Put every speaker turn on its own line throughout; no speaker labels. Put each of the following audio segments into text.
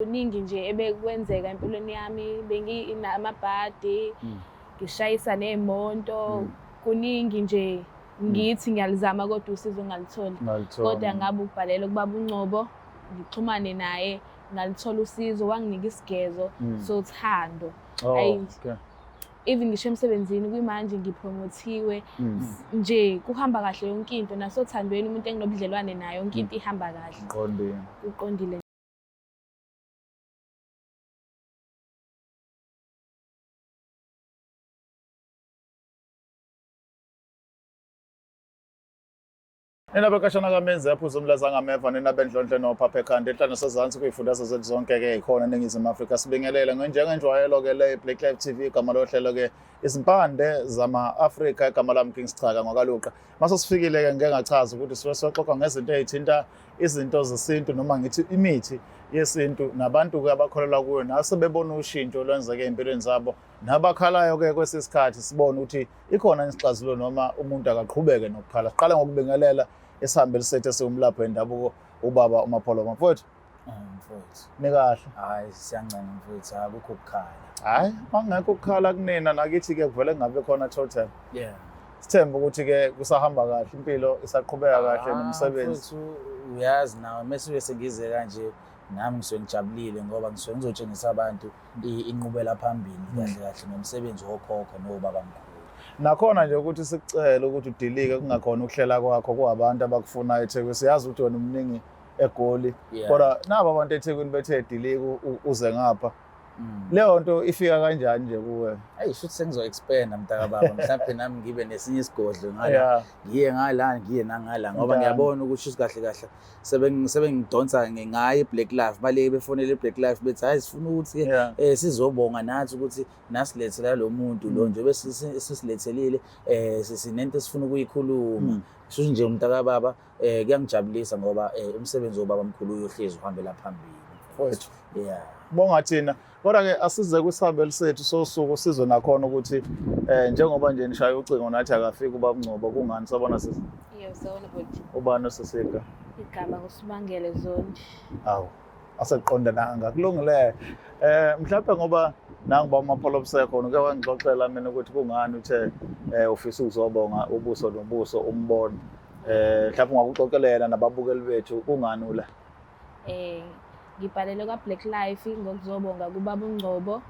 Kuningi nje ebekwenzeka empilweni yami, benginamabhadi, ngishayisa nemoto, kuningi nje ngithi ngiyalizama kodwa usizo ngalitholi. Kodwa ngabe ukubhalela kubaba uNgcobo, ngixhumane naye, ngalithola usizo, wanginika isigezo sothando. Even ngisho emsebenzini kuyimanje ngipromothiwe, nje kuhamba kahle yonke into, nasothandweni umuntu enginobudlelwane naye yonke into ihamba kahle. Uqondile.
Nina bekashana kaMenzi yaphuza umlaza ngameva nina bendlonhle nophapha ekhanda enhlana sezantsi kuyifundisa zethu zonke ke ikhona eNingizimu Afrika sibingelele njengenjwayelo ke le Black Live TV igama lohlelo ke izimpande zama-Afrika igama lami King Sichaka ngwakaluqa. Mase sifikile ke ngeke ngachaza ukuthi sizoxoxa ngezinto ezithinta izinto zesintu noma ngithi imithi yesintu nabantu ke abakholelwa kuyo nasebebona ushintsho lwenzeke empilweni zabo nabakhalayo ke kwesisikhathi sibone ukuthi ikhona isixazululo noma umuntu akaqhubeke nokukhala. Siqala ngokubingelela esihambeli sethu esiwumlapho wendabuko ubaba uMapholo mfowethu.
Mfowethu.
Nikahle.
Hayi siyancane mfowethu akukho ukukhala.
Hayi mangekho ukukhala kunina nakithi ke kuvele ngabe khona total.
Yeah.
Sithemba ukuthi ke kusahamba kahle impilo isaqhubeka kahle nomsebenzi.
Mfowethu uyazi nawe mase sengize kanje nami ngisuke ngijabulile ngoba ngisuke ngizotshengisa abantu inqubela phambili kahle kahle nomsebenzi wokhokho nobaba mkhulu.
Nakhona nje ukuthi sikucela ukuthi udilike kungakhona ukuhlela kwakho kwabantu abakufunayo eThekwini. Siyazi ukuthi wena umningi eGoli. Kodwa nabo abantu eThekwini bethe dilike uze ngapha. Leyo nto ifika kanjani nje kuwe?
Hey shothi sengizo-expanda mntaka baba mhlawumbe nami ngibe nesinye isigodlo ngala ngiye ngala ngiye nangala ngoba ngiyabona ukuthi kahle kahle sebengidonsa ngaye iBlack Life bale befonele iBlack Life bethi hayi sifuna ukuthi sizobonga nathi ukuthi nasilethela lo muntu lo nje bese sisilethelile sinento esifuna ukuyikhuluma. Sho nje mntaka baba kuyangijabulisa ngoba umsebenzi wobaba mkhulu uyohlezi uhambela phambili
mfowethu.
Yeah.
Bonga thina. Kodwa ke asize kwisihambeli sethu sosuku sizwe nakhona ukuthi njengoba nje nishaya ucingo nathi akafika ubaba uNgcobo kungani sabona sisi?
Yebo sawona bodi.
Ubani osisika?
Igama uSibangele Zondi.
Awu. Aseqonda nanga kulungile. Mhlawumbe ngoba nangiba uMapholo busekhona uke wangixoxela mina ukuthi kungani uthe ufisa ukuzobonga ubuso nobuso umbono. Mhlawumbe ungakuxoxelela nababukeli bethu kungani ula?
Ngibhalele kwaBlack Life ngokuzobonga kubaba uNgcobo.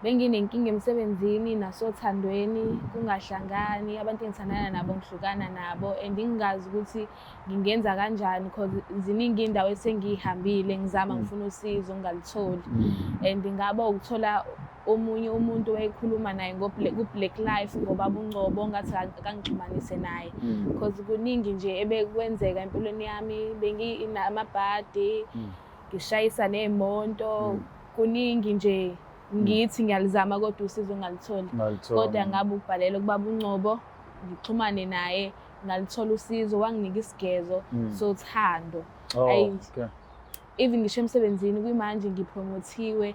Benginenkinga emsebenzini nasothandweni kungahlangani abantu engithandana nabo ngihlukana nabo and ngingazi ukuthi ngingenza kanjani because ziningi indawo esengihambile ngizama ngifuna usizo ngalitholi and ngaba ukuthola omunye umuntu wayekhuluma naye kuBlack Life ngobaba uNgcobo ngathi akangixhumanise naye because kuningi nje ebekwenzeka empilweni yami benginamabhadi ngishayisa nemoto kuningi nje ngithi ngiyalizama kodwa usizo ngalitholi. Kodwa ngabe ukubhalela kubaba uNgcobo, ngixhumane naye, ngalithola usizo, wanginika isigezo sothando. Even ngisho emsebenzini kuyimanje ngipromothiwe,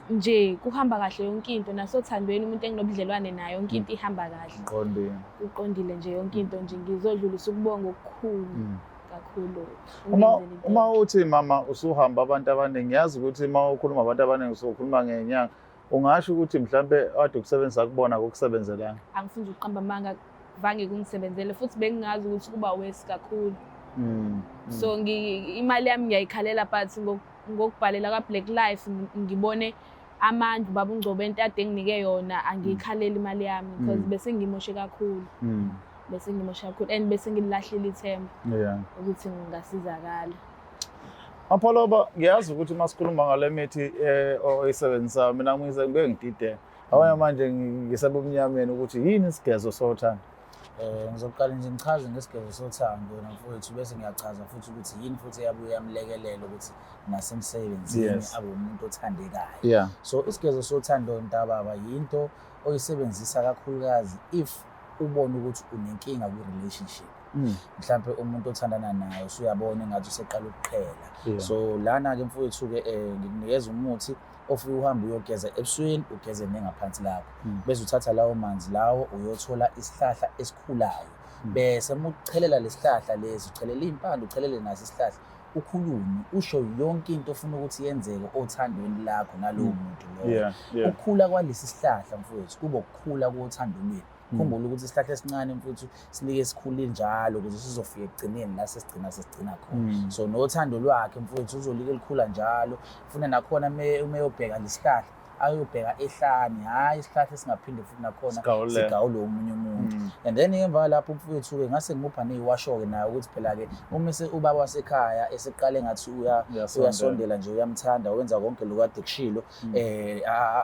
nje kuhamba kahle yonke into, nasothandweni umuntu enginobudlelwane naye yonke into ihamba kahle. Uqondile nje yonke into nje ngizodlulisa ukubonga okukhulu. Kakhulu.
Uma uthi mama usuhamba abantu abaningi yazi ukuthi uma ukhuluma abantu abaningi usukhuluma ngenyanga ungasho ukuthi mhlambe ade ukusebenzisa kubona kokusebenzelanga.
Angifuni ukuqamba amanga vange kungisebenzele futhi bengingazi ukuthi kuba wesi kakhulu. So imali yami ngiyayikhalela but ngokubhalela kwaBlack Life ngibone amandla baba uNgcobo into ade nginike yona angiyikhalela imali yami because bese ngimoshe kakhulu. Bese ngimosha kakhulu and bese ngilahlile ithemba ukuthi ngingasizakala.
Mapholo ngiyazi ukuthi masikhuluma ngale mithi oyisebenzisa mina ngize ngidide. Awona manje ngisebumnyameni ukuthi yini isigezo sothando?
Ngizoqala nje ngichaze ngesigezo sothando mfowethu bese ngiyachaza futhi ukuthi yini futhi yabuye yamlekelela ukuthi nasemsebenzini abe umuntu othandekayo. So isigezo sothando ntababa yinto oyisebenzisa kakhulukazi if ubone ukuthi unenkinga kwi-relationship. Mhlambe umuntu othandana naye usuyabona engathi useqala ukuqhela. So lana ke mfowethu ke ngikunikeza umuthi ofika uhambe uyogeza ebusweni ugeze nengaphansi lakho. Bese uthatha lawo manzi lawo uyothola isihlahla esikhulayo. Bese umuchelela lesihlahla lezi uchelela impande uchelele naso isihlahla ukhulume usho yonke into ofuna ukuthi yenzeke othandweni lakho nalowo muntu loyo.
Yeah.
Ukukhula kwalesi sihlahla mfowethu kuba ukukhula kothando lwethu. Khumbula ukuthi isihlahla esincane mfowethu silike sikhule njalo ukuze sizofika ekugcineni la sesigcina khona. So nothando lwakhe mfowethu uzolike likhula njalo. Ufuna nakhona umeyobheka lesihlahla ayobheka ehlane, hayi isihlahla esingaphinde futhi nakhona sigawule omunye umuntu. And then emva lapho mfowethu-ke ngase ngimupha neyiwasho-ke nayo ukuthi phela-ke uma ubaba wasekhaya eseqale ngathi uyasondela nje uyamthanda wenza konke lokade kushilo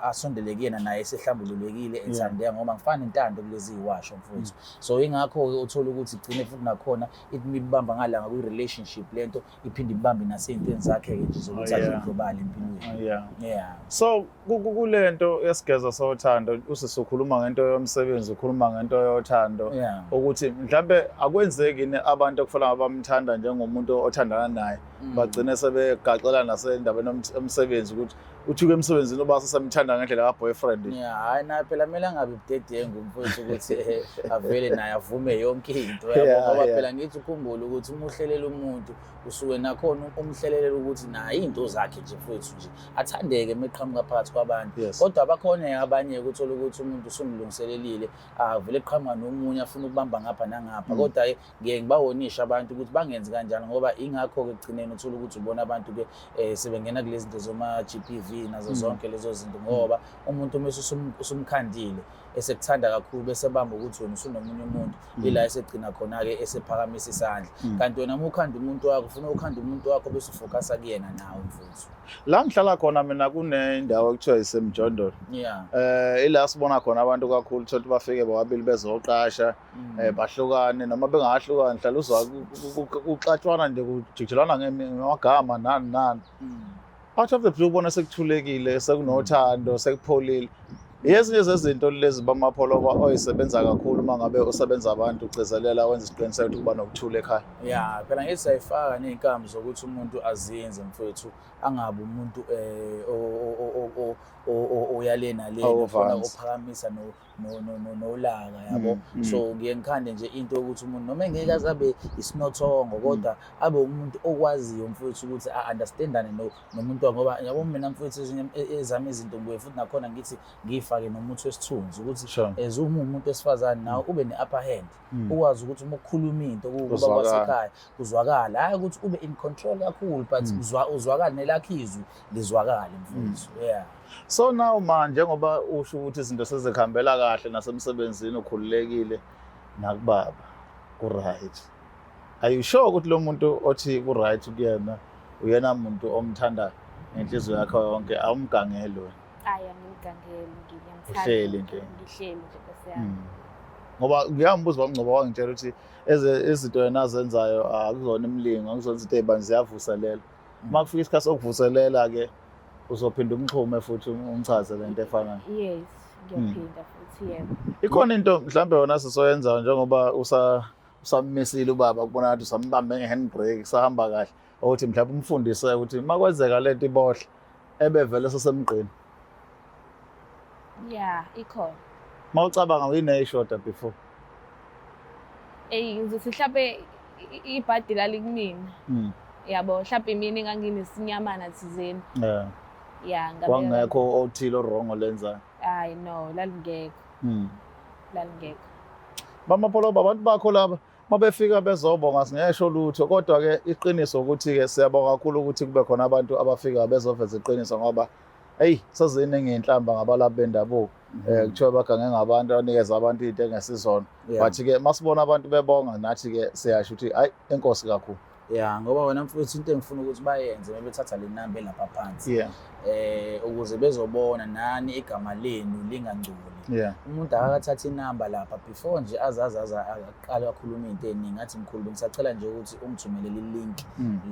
asondele kuyena naye esehlambululekile ethandeka ngoba ngifana intando kulezi yiwasho mfowethu. So ingakho-ke uthola ukuthi igcine futhi nakhona ibamba ngalanga kwi-relationship lento iphinde ibambe nasey'ntweni zakhe-ke nje zokuthi adlondlobale empilweni.
So kulento yesigeza sothando usukhuluma ngento yomsebenzi ukhuluma ngento yothando ukuthi mhlambe akwenzeki abantu okufanele abamthanda njengomuntu othandana naye bagcine sebegacela nasendabeni yomsebenzi ukuthi uthi-ke emsebenzini uba sesemthanda ngendlela ka-boyfriend.
Hayi naye phela kumele angabe budedengu mfowethu ukuthi avele naye avume yonke into yabo ngoba phela ngithi ukhumbule ukuthi uma uhlelela umuntu usuke nakhona umhlelela ukuthi naye into zakhe nje mfowethu nje athandeke emeqhamuka phakathi kwabantu. Kodwa abakhona abanye ukuthola ukuthi umuntu usumlungiselelile avele eqhamuka nomunye afuna ukubamba ngapha nangapha kodwa ngeke ngibawonisha abantu ukuthi bangenzi kanjalo ngoba ingakho-ke ekugcineni uthola ukuthi ubona abantu-ke sebengena kulezi zinto zoma-GPV nazo zonke lezo zinto ngoba umuntu mase usumkhandile esekuthanda kakhulu bese bamba ukuthi wena usunomunye umuntu ila esegcina khona-ke esephakamisa isandla. Kanti wena uma ukhanda umuntu wakho ufuna ukhanda umuntu wakho bese ufokasa kuyena nawe mfuthu.
La ngihlala khona mina kunendawo ekuthiwa isemjondolo. Ila sibona khona abantu kakhulu thola bafike bobabili bezoqasha bahlukane noma bengahlukani hlala uzwa kuxatshwana nje kujijelwana ngamagama nani. Out of the blue ubona sekuthulekile sekunothando sekupholile. Ezinye zezinto lezi bamapholo oyisebenza kakhulu uma ngabe usebenza abantu ugcizelela wenza isiqiniseko ukuthi kuba nokuthula ekhaya.
Phela ngithi sayifaka ney'nkambi zokuthi umuntu azinze mfowethu angabi umuntu oyalena lena ofuna ukuphakamisa nolaka yabo. So ngiye ngikhande nje into ukuthi umuntu noma engeke azabe isinothongo kodwa abe umuntu okwaziyo mfowethu ukuthi a-understandane nomuntu ngoba yabo mina mfowethu ezami izinto ngibuye futhi nakhona ngithi ngifake nomuntu wesithunzi ukuthi uma umuntu wesifazane nawe ube ne-upper hand ukwazi ukuthi uma ukukhuluma into kuba kwasekhaya kuzwakala hayi ukuthi ube in control kakhulu but uzwakale nelakho izwi lizwakale mfowethu.
So now manje njengoba usho ukuthi izinto sezikhambela kahle nasemsebenzini ukhululekile nakubaba ku-right. Are you sure ukuthi lo muntu othi ku-right kuyena uyena muntu omthanda ngenhliziyo yakhe yonke awumgangeli wena?
Angimgangeli ngiyamthanda.
Uhleli nje.
Ngihleli nje Nkosi yami.
Ngoba ngiyambuza wangcoba wangitshela ukuthi izinto yena azenzayo akuzona imlingo akuzona izinto ey'banzi ziyavuselela. Uma kufika isikhathi sokuvuselela-ke uzophinda umxhume futhi umchaze lento efanayo.
Yes, ngiyaphinda futhi yebo.
Ikhona into mhlambe wona sisoyenza njengoba usammisile ubaba kubona ngathi usambambe nge-handbrake sahamba kahle ukuthi mhlawumbe umfundise ukuthi uma kwenzeka lento ibohle ebevele sesemgqini.
Ikhona.
Uma ucabanga uyineyishoda before.
Ngizothi mhlawumbe ibhadi lalikumina. Yabo mhlawumbe mina enganginesinyamana thizeni.
Kwangekho othile wrong olenzayo.
Hayi no lalingekho. Lalingekho.
Bamapholo abantu bakho laba mabefika bezobonga singesho lutho kodwa-ke iqiniso ukuthi-ke siyabonga kakhulu ukuthi kube khona abantu abafika bezoveza iqiniso ngoba seziningi iy'nhlamba ngabalaphi bendabuko kuthiwa bagange ngabantu abanikeza abantu into engesizona but-ke masibona abantu bebonga nathi-ke siyasho ukuthi hayi enkosi kakhulu.
Ngoba wena mfowethu into engifuna ukuthi bayenze mebethatha le namba elapha phansi ukuze bezobona nani igama lenu lingangcoli. Umuntu akakathatha inamba lapha before nje aqale akhuluma into eningi athi mkhulu bengisacela nje ukuthi ungithumelele i-link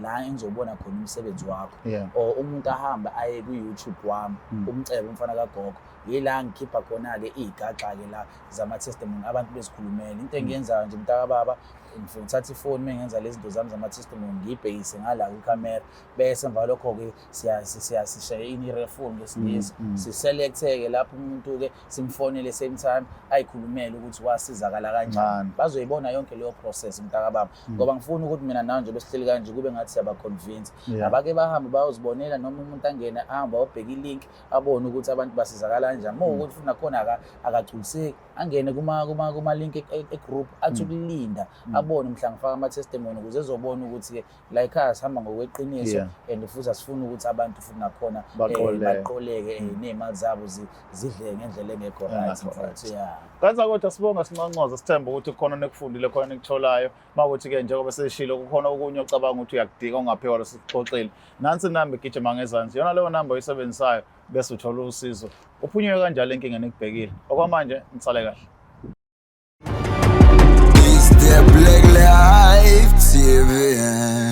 la engizobona khona umsebenzi wakho or umuntu ahamba aye ku-YouTube wami umcebe umfana kagogo yila ngikhipha khona-ke iy'gaxa-ke la zama-testimony abantu bezikhulumela. Into engiyenzayo nje mntakababa ngithatha ifoni mengenza lezi zinto zami zama-testimony ngiyibhekise ngala kwikhamera bese emva lokho-ke siyasishaya ini-refone ngesingisi siselect-ke lapho umuntu-ke simfone ayifonele same time ayikhulumele ukuthi wasizakala kanjani bazoyibona yonke leyo process mntakababa ngoba ngifuna ukuthi mina nawe nje besihleli kanje kube ngathi siyaba convince abake bahambe bayozibonela noma umuntu angena ahamba obheka ilink abone ukuthi abantu basizakala kanjani ukuthi ufuna khona akagculiseki angene kuma link e-group athi ukulinda abone mhla ngifaka ama-testimony ukuze ezobona ukuthi la ekhaya sihamba ngokweqiniso and futhi asifuni ukuthi abantu futhi nakhona baqoleke ney'mali zabo zidleke ngendlela engekho right.
Kanza kodwa sibonga Sinqonqoza sithemba ukuthi khona nekufundile khona nekutholayo mawukuthi-ke njengoba seshilo kukhona okunye ocabanga ukuthi uyakudika ongaphiwa lesixoxile nansi inamba igijima ngezansi yona leyo namba oyisebenzisayo bese uthola usizo uphunyuke kanjalo inkinga nikubhekile okwamanje nisale kahle.
It's the Black Life TV.